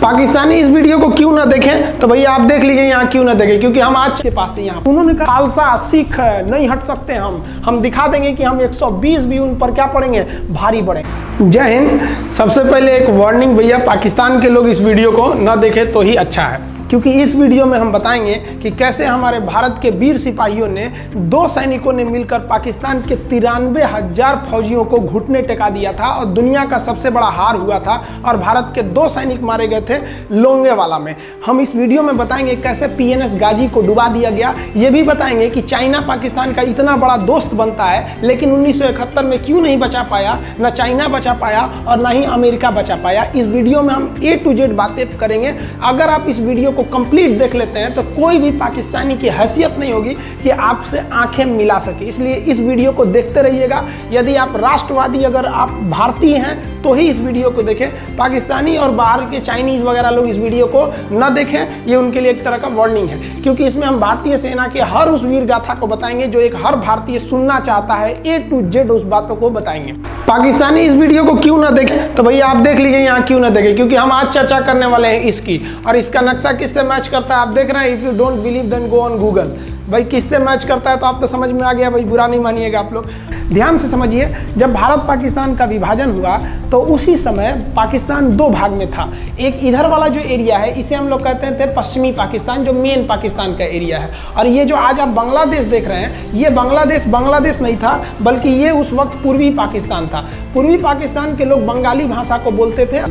पाकिस्तानी इस वीडियो को क्यों ना देखें, तो भैया आप देख लीजिए यहाँ क्यों ना देखें, क्योंकि हम आज के पास यहाँ उन्होंने कहा खालसा सिख नहीं हट सकते, हम दिखा देंगे कि हम 120 भी उन पर क्या पड़ेंगे, भारी पड़े। जय हिंद। सबसे पहले एक वार्निंग भैया, पाकिस्तान के लोग इस वीडियो को ना देखें तो ही अच्छा है, क्योंकि इस वीडियो में हम बताएंगे कि कैसे हमारे भारत के वीर सिपाहियों ने 2 सैनिकों ने मिलकर पाकिस्तान के 93,000 फौजियों को घुटने टेका दिया था और दुनिया का सबसे बड़ा हार हुआ था और भारत के 2 सैनिक मारे गए थे लोंगेवाला में। हम इस वीडियो में बताएंगे कैसे PNS गाजी को डुबा दिया गया। ये भी बताएंगे कि चाइना पाकिस्तान का इतना बड़ा दोस्त बनता है, लेकिन 1971 में क्यों नहीं बचा पाया, ना चाइना बचा पाया और ना ही अमेरिका बचा पाया। इस वीडियो में हम A to Z बातें करेंगे। अगर आप इस वीडियो को कंप्लीट देख लेते हैं तो कोई भी पाकिस्तानी की हैसियत नहीं होगी कि आपसे आंखें मिला सके, इसलिए इस वीडियो को देखते रहिएगा। यदि आप राष्ट्रवादी, अगर आप भारतीय हैं तो ही इस वीडियो को देखें। पाकिस्तानी और बाहर के चाइनीज वगैरह लोग इस वीडियो को न देखें, ये उनके लिए एक तरह का वार्निंग है, क्योंकि इसमें हम भारतीय सेना के हर उस वीर गाथा को बताएंगे जो एक हर भारतीय सुनना चाहता है। A to Z उस बातों को बताएंगे। पाकिस्तानी इस वीडियो को क्यों ना देखें, तो भैया आप देख लीजिए यहाँ क्यों ना देखें, क्योंकि हम आज चर्चा करने वाले हैं इसकी, और इसका नक्शा किससे मैच करता है आप देख रहे हैं। If you don't believe then go on Google. भाई किससे मैच करता है तो आप तो समझ में आ गया, भाई बुरा नहीं मानिएगा आप लोग। ध्यान से समझिए, जब भारत पाकिस्तान का विभाजन हुआ तो उसी समय पाकिस्तान 2 भाग में था। एक इधर वाला जो एरिया है इसे हम लोग कहते थे पश्चिमी पाकिस्तान, जो मेन पाकिस्तान का एरिया है, और ये जो आज आप बांग्लादेश देख रहे हैं, ये बांग्लादेश नहीं था, बल्कि ये उस वक्त पूर्वी पाकिस्तान था। पूर्वी पाकिस्तान के लोग बंगाली भाषा को बोलते थे।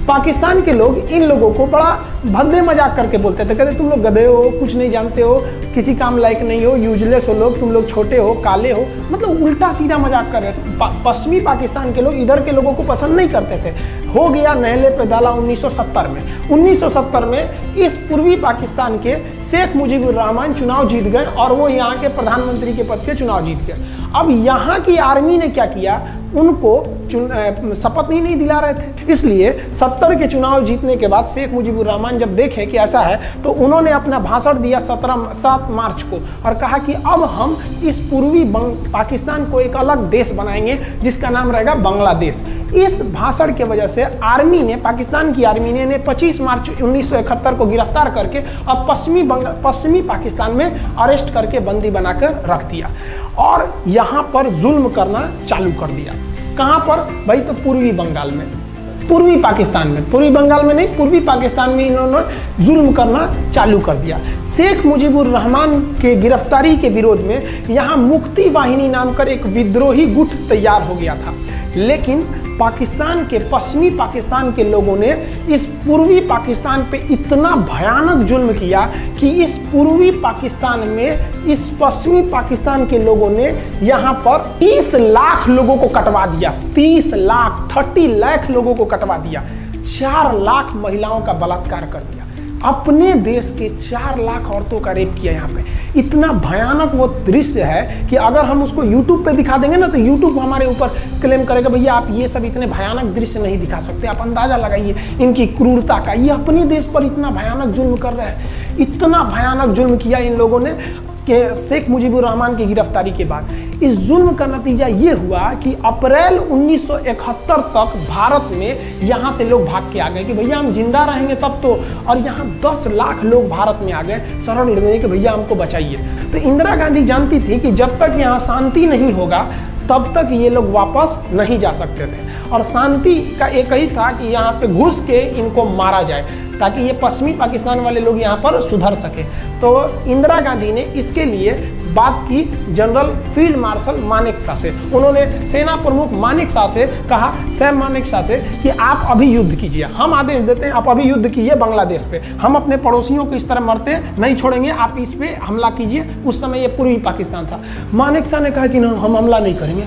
पाकिस्तान के लोग इन लोगों को बड़ा भद्दे मजाक करके बोलते थे, कहते तुम लोग गधे हो, कुछ नहीं जानते हो, किसी काम लायक नहीं हो, यूजलेस हो लोग, तुम लोग छोटे हो, काले हो, मतलब उल्टा सीधा मजाक कर रहे थे। पश्चिमी पाकिस्तान के लोग इधर के लोगों को पसंद नहीं करते थे। हो गया नहले पे दाला 1970 में। 1970 में इस पूर्वी पाकिस्तान के शेख मुजीबुर रहमान चुनाव जीत गए और वो यहाँ के प्रधानमंत्री के पद के चुनाव जीत गए। अब यहाँ की आर्मी ने क्या किया, उनको शपथ ही नहीं दिला रहे थे, इसलिए 70 के चुनाव जीतने के बाद शेख मुजीबुर रहमान जब देखे कि ऐसा है तो उन्होंने अपना भाषण दिया 7 मार्च को और कहा कि अब हम इस पूर्वी पाकिस्तान को एक अलग देश बनाएंगे जिसका नाम रहेगा बांग्लादेश। इस भाषण के वजह से आर्मी ने, पाकिस्तान की आर्मी ने 25 मार्च 1971 को गिरफ्तार करके अब पश्चिमी पाकिस्तान में अरेस्ट करके बंदी बनाकर रख दिया और यहाँ पर जुल्म करना चालू कर दिया। कहाँ पर भाई, तो पूर्वी बंगाल में, पूर्वी पाकिस्तान में, पूर्वी बंगाल में नहीं, पूर्वी पाकिस्तान में इन्होंने जुल्म करना चालू कर दिया। शेख मुजीबुर रहमान के गिरफ्तारी के विरोध में यहाँ मुक्ति वाहिनी नाम कर एक विद्रोही गुट तैयार हो गया था, लेकिन पाकिस्तान के, पश्चिमी पाकिस्तान के लोगों ने इस पूर्वी पाकिस्तान पे इतना भयानक जुल्म किया कि इस पूर्वी पाकिस्तान में इस पश्चिमी पाकिस्तान के लोगों ने यहाँ पर 30 लाख लोगों को कटवा दिया। 30 लाख लोगों को कटवा दिया। 4 लाख महिलाओं का बलात्कार कर दिया। अपने देश के 4 लाख औरतों का रेप किया यहाँ पे। इतना भयानक वो दृश्य है कि अगर हम उसको YouTube पे दिखा देंगे ना तो YouTube हमारे ऊपर क्लेम करेगा, भैया आप ये सब इतने भयानक दृश्य नहीं दिखा सकते। आप अंदाजा लगाइए इनकी क्रूरता का। ये अपने देश पर इतना भयानक जुल्म कर रहे हैं। इतना भयानक जुल्म किया इन लोगों ने कि शेख मुजीबुर रहमान की गिरफ्तारी के बाद इस जुल्म का नतीजा ये हुआ कि अप्रैल 1971 तक भारत में यहाँ से लोग भाग के आ गए कि भैया हम जिंदा रहेंगे तब तो, और यहाँ 10 लाख लोग भारत में आ गए शरण लेने के, भैया हमको बचाइए। तो इंदिरा गांधी जानती थी कि जब तक यहाँ शांति नहीं होगा तब तक ये लोग वापस नहीं जा सकते थे, और शांति का एक ही था कि यहाँ पे घुस के इनको मारा जाए ताकि ये पश्चिमी पाकिस्तान वाले लोग यहाँ पर सुधर सके। तो इंदिरा गांधी ने इसके लिए बात की जनरल फील्ड मार्शल मानेकशॉ से। उन्होंने सेना प्रमुख मानेकशॉ से कहा, सैम मानेकशॉ से, कि आप अभी युद्ध कीजिए, हम आदेश देते हैं, आप अभी युद्ध कीजिए बांग्लादेश पे, हम अपने पड़ोसियों को इस तरह मरते नहीं छोड़ेंगे, आप इस पे हमला कीजिए। उस समय ये पूर्वी पाकिस्तान था। मानेकशॉ ने कहा कि ना, हम हमला नहीं करेंगे।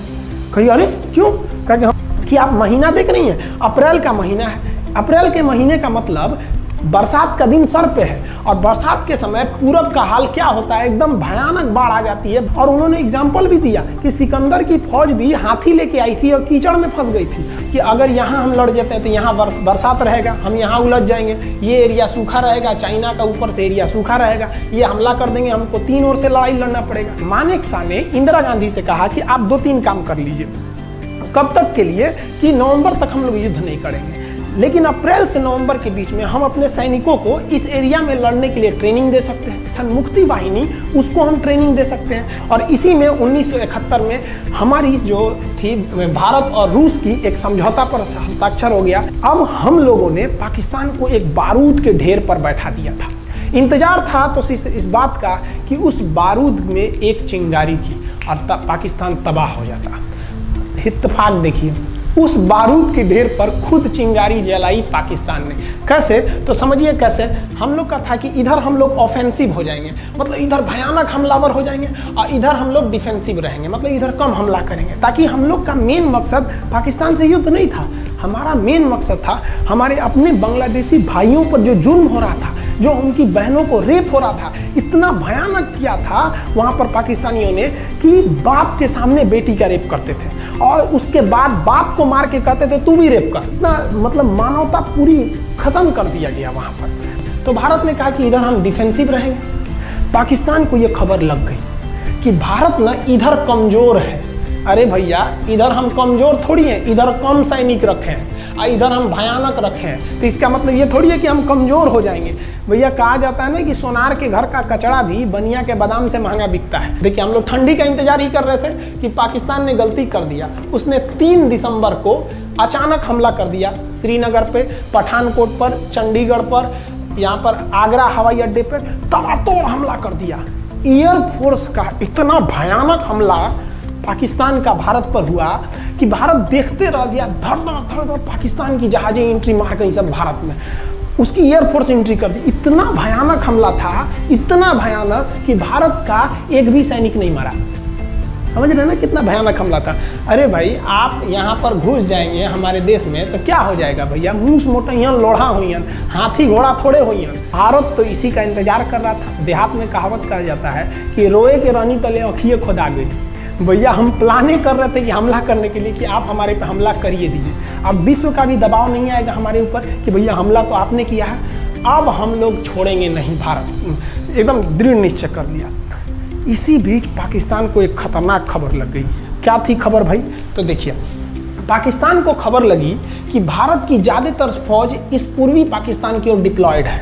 कही अरे क्यों? कहा कि आप महीना देख रही हैं, अप्रैल का महीना है। अप्रैल के महीने का मतलब बरसात का दिन सर पे है, और बरसात के समय पूरब का हाल क्या होता है, एकदम भयानक बाढ़ आ जाती है। और उन्होंने एग्जाम्पल भी दिया कि सिकंदर की फौज भी हाथी लेके आई थी और कीचड़ में फंस गई थी कि अगर यहाँ हम लड़ जाते हैं तो यहाँ बरसात रहेगा, हम यहाँ उलझ जाएंगे, ये एरिया सूखा रहेगा, चाइना का ऊपर से एरिया सूखा रहेगा, ये हमला कर देंगे, हमको 3 ओर से लड़ाई लड़ना पड़ेगा। मानेकशॉ ने इंदिरा गांधी से कहा कि आप 2-3 काम कर लीजिए। कब तक के लिए? कि नवंबर तक हम लोग युद्ध नहीं करेंगे। लेकिन अप्रैल से नवंबर के बीच में हम अपने सैनिकों को इस एरिया में लड़ने के लिए ट्रेनिंग दे सकते हैं। मुक्ति वाहिनी उसको हम ट्रेनिंग दे सकते हैं। और इसी में 1971 में हमारी जो थी भारत और रूस की एक समझौता पर हस्ताक्षर हो गया। अब हम लोगों ने पाकिस्तान को एक बारूद के ढेर पर बैठा दिया था। इंतजार था तो इस बात का कि उस बारूद में एक चिंगारी की और पाकिस्तान तबाह हो जाता। इत्तेफाक देखिए, उस बारूद के ढेर पर खुद चिंगारी जलाई पाकिस्तान ने। कैसे? तो समझिए कैसे। हम लोग का था कि इधर हम लोग ऑफेंसिव हो जाएंगे, मतलब इधर भयानक हमलावर हो जाएंगे, और इधर हम लोग डिफेंसिव रहेंगे, मतलब इधर कम हमला करेंगे, ताकि हम लोग का मेन मकसद पाकिस्तान से युद्ध नहीं था। हमारा मेन मकसद था हमारे अपने बांग्लादेशी भाइयों पर जो जुल्म हो रहा था, जो उनकी बहनों को रेप हो रहा था, इतना भयानक किया था वहाँ पर पाकिस्तानियों ने कि बाप के सामने बेटी का रेप करते थे और उसके बाद बाप को मार के कहते थे तू भी रेप कर। इतना मतलब मानवता पूरी खत्म कर दिया गया वहाँ पर। तो भारत ने कहा कि इधर हम डिफेंसिव रहेंगे। पाकिस्तान को ये खबर लग गई कि भारत ना इधर कमज़ोर है। अरे भैया, इधर हम कमज़ोर थोड़ी हैं, इधर कम सैनिक रखे हैं और इधर हम भयानक रखे हैं। तो इसका मतलब ये थोड़ी है कि हम कमज़ोर हो जाएंगे। भैया, कहा जाता है ना कि सोनार के घर का कचड़ा भी बनिया के बादाम से महंगा बिकता है। देखिए, हम लोग ठंडी का इंतजार ही कर रहे थे कि पाकिस्तान ने गलती कर दिया। उसने 3 दिसंबर को अचानक हमला कर दिया श्रीनगर पे, पठानकोट पर, चंडीगढ़ पर, यहाँ पर आगरा हवाई अड्डे पर ताबड़तोड़ हमला कर दिया। एयरफोर्स का इतना भयानक हमला पाकिस्तान का भारत पर हुआ कि भारत देखते रह गया। धड़ धड़ पाकिस्तान की जहाजें एंट्री मार गई सब भारत में, उसकी एयरफोर्स एंट्री कर दी। इतना भयानक हमला था, इतना भयानक कि भारत का एक भी सैनिक नहीं मरा। समझ रहे ना कितना भयानक हमला था। अरे भाई, आप यहाँ पर घुस जाएंगे हमारे देश में तो क्या हो जाएगा भैया? मूस मोटइयन लोढ़ा हुईन, हाथी घोड़ा थोड़े हुईन। भारत तो इसी का इंतजार कर रहा था। देहात में कहावत कहा जाता है कि रोए के रानी तले अखिए खुदा गई। भैया, हम प्लाने कर रहे थे कि हमला करने के लिए कि आप हमारे पे हमला करिए दीजिए। अब विश्व का भी दबाव नहीं आएगा हमारे ऊपर कि भैया हमला तो आपने किया है, अब हम लोग छोड़ेंगे नहीं। भारत एकदम दृढ़ निश्चय कर लिया। इसी बीच पाकिस्तान को एक खतरनाक खबर लग गई। क्या थी खबर भाई? तो देखिए, पाकिस्तान को खबर लगी कि भारत की ज़्यादातर फौज इस पूर्वी पाकिस्तान की ओर डिप्लॉयड है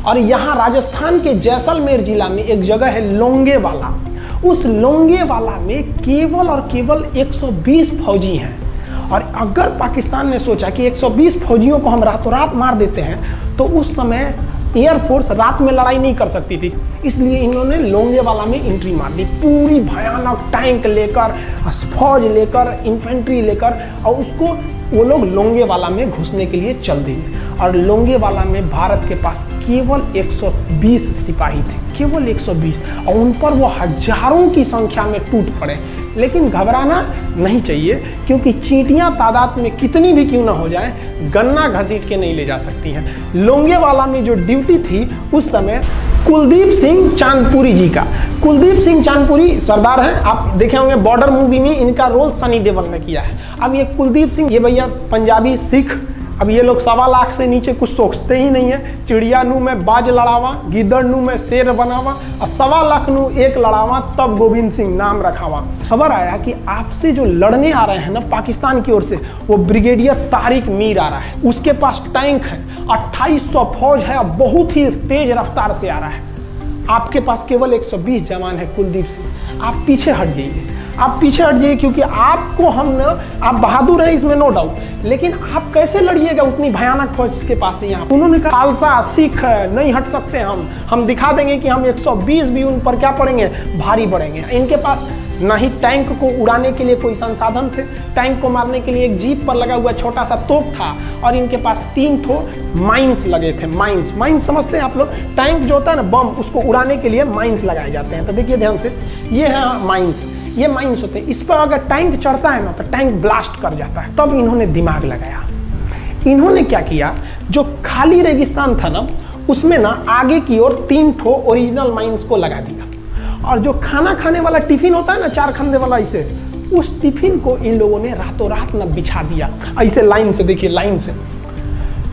और यहाँ राजस्थान के जैसलमेर जिला में एक जगह है लोंगेवाला। उस लोंगेवाला में केवल और केवल 120 फौजी हैं। और अगर पाकिस्तान ने सोचा कि 120 फौजियों को हम रातों रात मार देते हैं तो उस समय एयरफोर्स रात में लड़ाई नहीं कर सकती थी, इसलिए इन्होंने लोंगेवाला में एंट्री मार दी। पूरी भयानक टैंक लेकर, फौज लेकर, इन्फेंट्री लेकर, और उसको वो लोग लोंगेवाला में घुसने के लिए चल दिए। और लोंगेवाला में भारत के पास केवल 120 सिपाही थे, केवल 120, और उन पर वो हजारों की संख्या में टूट पड़े। लेकिन घबराना नहीं चाहिए, क्योंकि चींटियां तादाद में कितनी भी क्यों ना हो जाए, गन्ना घसीट के नहीं ले जा सकती हैं। लोंगेवाला में जो ड्यूटी थी उस समय कुलदीप सिंह चांदपुरी जी का। कुलदीप सिंह चांदपुरी सरदार हैं, आप देखे होंगे बॉर्डर मूवी में इनका रोल सनी देओल ने किया है। अब ये कुलदीप सिंह, ये भैया पंजाबी सिख, अब ये लोग 1.25 लाख से नीचे कुछ सोचते ही नहीं है। चिड़िया नू में बाज लड़ावा, गिदड़ नू में शेर बनावा, और 1.25 लाख नू एक लड़ावा, तब गोविंद सिंह नाम रखावा। खबर आया कि आपसे जो लड़ने आ रहे हैं ना पाकिस्तान की ओर से, वो ब्रिगेडियर तारिक मीर आ रहा है। उसके पास टैंक है, 2800 फौज है, बहुत ही तेज रफ्तार से आ रहा है। आपके पास केवल 120 जवान है कुलदीप सिंह, आप पीछे हट जाइए, आप पीछे हट जाइए, क्योंकि आपको हम ना, आप बहादुर हैं इसमें नो डाउट, लेकिन आप कैसे लड़िएगा उतनी भयानक फौज के पास यहाँ? उन्होंने कहा खालसा सिख नहीं हट सकते हम दिखा देंगे कि हम 120 भी उन पर क्या पड़ेंगे, भारी पड़ेंगे। इनके पास ना ही टैंक को उड़ाने के लिए कोई संसाधन थे, टैंक को मारने के लिए एक जीप पर लगा हुआ छोटा सा तोप था, और इनके पास 3 ठो माइंस लगे थे। माइंस समझते हैं आप लोग? टैंक जो होता है ना बम, उसको उड़ाने के लिए माइंस लगाए जाते हैं। तो देखिए ध्यान से, ये है माइंस, ये माइंस होते हैं। इस पर अगर टैंक चढ़ता है ना तो टैंक ब्लास्ट कर जाता है। तब इन्होंने दिमाग लगाया। इन्होंने क्या किया, जो खाली रेगिस्तान था ना उसमें ना आगे की ओर 3 ठो ओरिजिनल माइंस को लगा दिया, और जो खाना खाने वाला टिफिन होता है ना 4 खंदे वाला, इसे, उस टिफिन को इन लोगों ने रातों रात ना बिछा दिया ऐसे लाइन से। देखिए लाइन से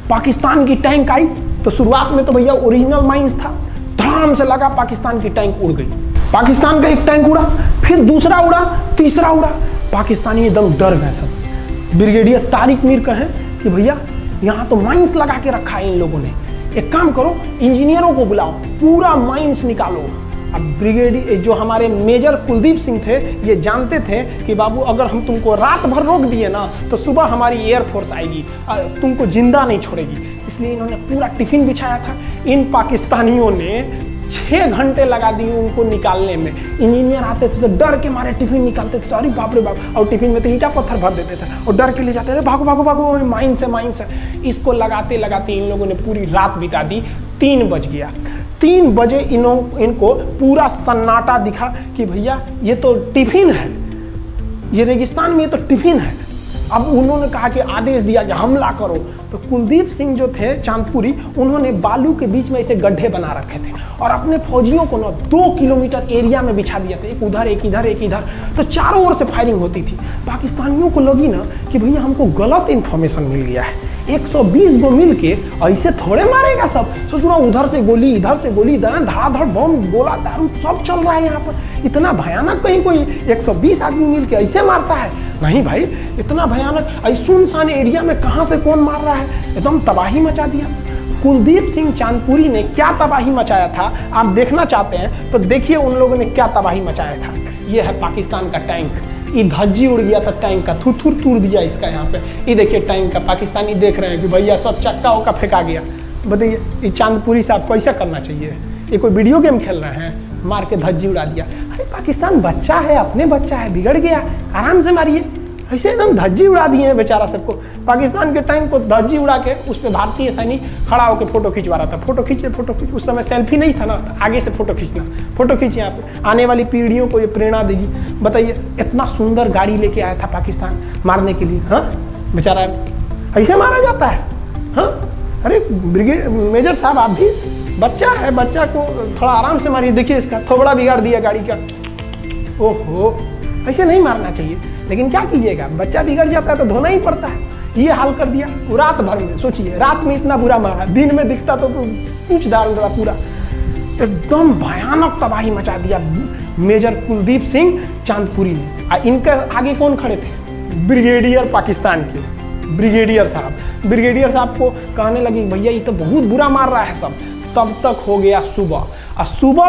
पाकिस्तान की टैंक आई तो शुरुआत में तो भैया ओरिजिनल माइंस था, धड़ाम से लगा, पाकिस्तान की टैंक उड़ गई। पाकिस्तान का एक टैंक उड़ा, फिर दूसरा उड़ा, तीसरा उड़ा, पाकिस्तानी एकदम डर गए सब। ब्रिगेडियर तारिक मीर कहें कि भैया यहाँ तो माइंस लगा के रखा है इन लोगों ने। एक काम करो, इंजीनियरों को बुलाओ, पूरा माइंस निकालो। अब ब्रिगेडियर जो हमारे मेजर कुलदीप सिंह थे, ये जानते थे कि बाबू अगर हम तुमको रात भर रोक दिए ना तो सुबह हमारी एयरफोर्स आएगी, तुमको जिंदा नहीं छोड़ेगी। इसलिए इन्होंने पूरा टिफिन बिछाया था। इन पाकिस्तानियों ने 6 घंटे लगा दिए उनको निकालने में। इंजीनियर आते थे तो डर के मारे टिफिन निकालते थे, अरे बाप रे बाप, और टिफिन में तो ईंटा पत्थर भर देते थे और डर के ले जाते थे, भागो भागो भागो, माइंस है माइंस है। इसको लगाते लगाते इन लोगों ने पूरी रात बिता दी। 3 बज गया। 3 बजे इनको पूरा सन्नाटा दिखा कि भैया ये तो टिफिन है, ये रेगिस्तान में ये तो टिफिन है। अब उन्होंने कहा कि आदेश दिया कि हमला करो। तो कुलदीप सिंह जो थे चांदपुरी, उन्होंने बालू के बीच में ऐसे गड्ढे बना रखे थे और अपने फौजियों को ना 2 किलोमीटर एरिया में बिछा दिया था, एक उधर एक इधर एक इधर। तो चारों ओर से फायरिंग होती थी। पाकिस्तानियों को लगी ना कि भैया हमको गलत इंफॉर्मेशन मिल गया है, 120 गो मिल के ऐसे थोड़े मारेगा सब। सोच रहा उधर से गोली इधर से गोली, धड़ाधड़ बम गोला दारू सब चल रहा है यहाँ पर। इतना भयानक कहीं कोई 120 आदमी मिल के ऐसे मारता है? नहीं भाई, इतना भयानक ऐसे सुनसान एरिया में कहाँ से कौन मार रहा है? एकदम तबाही मचा दिया। कुलदीप सिंह चांदपुरी ने क्या तबाही मचाया था आप देखना चाहते हैं तो देखिए उन लोगों ने क्या तबाही मचाया था। ये है पाकिस्तान का टैंक, ये धज्जी उड़ गया था टैंक का, थुथुर तूर दिया इसका यहाँ पे। ये देखिए टैंक का, पाकिस्तानी देख रहे हैं कि भैया सब चक्का उक्का फेंका गया। बताइए ये चांदपुरी साहब को ऐसा करना चाहिए? ये कोई वीडियो गेम खेल रहे हैं? मार के धज्जी उड़ा दिया। अरे पाकिस्तान बच्चा है, अपने बच्चा है, बिगड़ गया, आराम से मारिए। ऐसे एकदम धज्जी उड़ा दिए हैं बेचारा सबको। पाकिस्तान के टैंक को धज्जी उड़ा के उस पर भारतीय सैनिक खड़ा होकर फोटो खिंचवा रहा था। फोटो खींचे फोटो खींच, उस समय सेल्फी नहीं था ना, आगे से फोटो खींचना। फोटो खींचिए आप, आने वाली पीढ़ियों को ये प्रेरणा देगी। बताइए इतना सुंदर गाड़ी लेके आया था पाकिस्तान मारने के लिए, हाँ बेचारा ऐसे मारा जाता है? हाँ अरे ब्रिगेड मेजर साहब आप भी, बच्चा है, बच्चा को थोड़ा आराम से मारिए। देखिए इसका थोबड़ा बिगाड़ दिया गाड़ी का। ओहो, ऐसे नहीं मारना चाहिए, लेकिन क्या कीजिएगा, बच्चा बिगड़ जाता है तो धोना ही पड़ता है। ये हाल कर दिया रात भर में। सोचिए रात में इतना बुरा मारा, दिन में दिखता तो कुछ डाल रहा पूरा। एकदम भयानक तबाही मचा दिया मेजर कुलदीप सिंह चांदपुरी ने। इनके आगे कौन खड़े थे? ब्रिगेडियर पाकिस्तान के ब्रिगेडियर साहब। ब्रिगेडियर साहब को कहने लगी भैया ये तो बहुत बुरा मार रहा है सब। तब तक हो गया सुबह, और सुबह